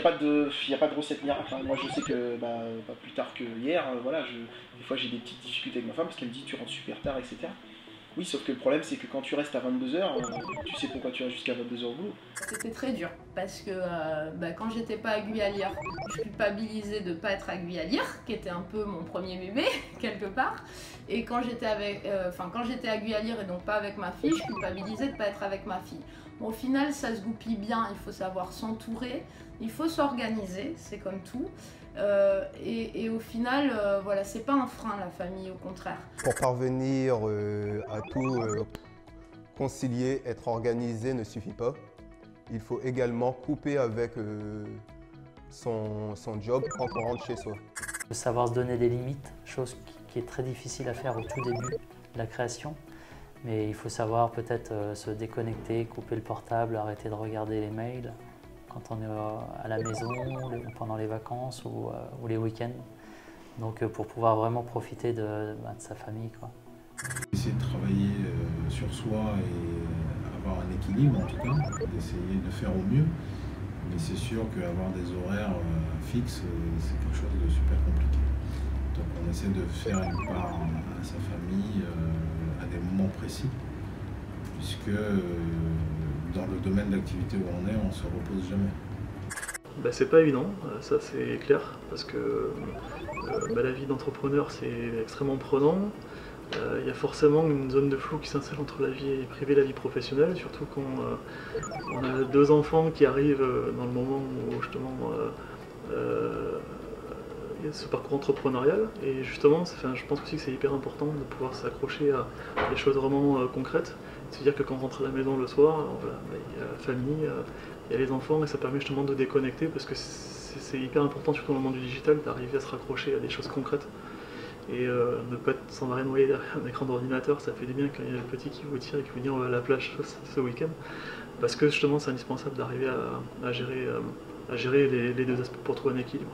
y a pas de recette miracle, hein. Moi je sais que pas plus tard que hier, voilà, des fois j'ai des petites difficultés avec ma femme parce qu'elle me dit tu rentres super tard, etc. Oui, sauf que le problème c'est que quand tu restes à 22h, tu sais pourquoi tu restes jusqu'à 22h au boulot. C'était très dur parce que quand j'étais pas à Guyalière, je culpabilisais de pas être à Guyalière, qui était un peu mon premier bébé quelque part. Et quand j'étais quand j'étais à Guyalière et donc pas avec ma fille, je culpabilisais de pas être avec ma fille. Bon, au final, ça se goupille bien. Il faut savoir s'entourer, il faut s'organiser, c'est comme tout. Et au final, voilà, c'est pas un frein la famille, au contraire. Pour parvenir à tout concilier, être organisé ne suffit pas. Il faut également couper avec son job quand on rentre chez soi. Savoir se donner des limites, chose qui est très difficile à faire au tout début de la création. Mais il faut savoir peut-être se déconnecter, couper le portable, arrêter de regarder les mails quand on est à la maison, pendant les vacances ou les week-ends. Donc pour pouvoir vraiment profiter de sa famille, quoi. Essayer de travailler sur soi et avoir un équilibre en tout cas, d'essayer de faire au mieux. Mais c'est sûr qu'avoir des horaires fixes, c'est quelque chose de super compliqué. Donc on essaie de faire une part à sa famille à des moments précis, puisque dans le domaine d'activité où on est, on ne se repose jamais. C'est pas évident, ça c'est clair, parce que la vie d'entrepreneur c'est extrêmement prenant. Il y a forcément une zone de flou qui s'installe entre la vie privée et la vie professionnelle, surtout quand on a deux enfants qui arrivent dans le moment où justement il y a ce parcours entrepreneurial. Et justement, je pense aussi que c'est hyper important de pouvoir s'accrocher à des choses vraiment concrètes. C'est-à-dire que quand on rentre à la maison le soir, voilà, il y a la famille, il y a les enfants, et ça permet justement de déconnecter, parce que c'est hyper important, surtout dans le monde du digital, d'arriver à se raccrocher à des choses concrètes. Et ne pas être sans arrêt noyé derrière un écran d'ordinateur, ça fait du bien quand il y a le petit qui vous tire et qui vous dit on va à la plage ce week-end. Parce que justement c'est indispensable d'arriver à gérer les deux aspects pour trouver un équilibre.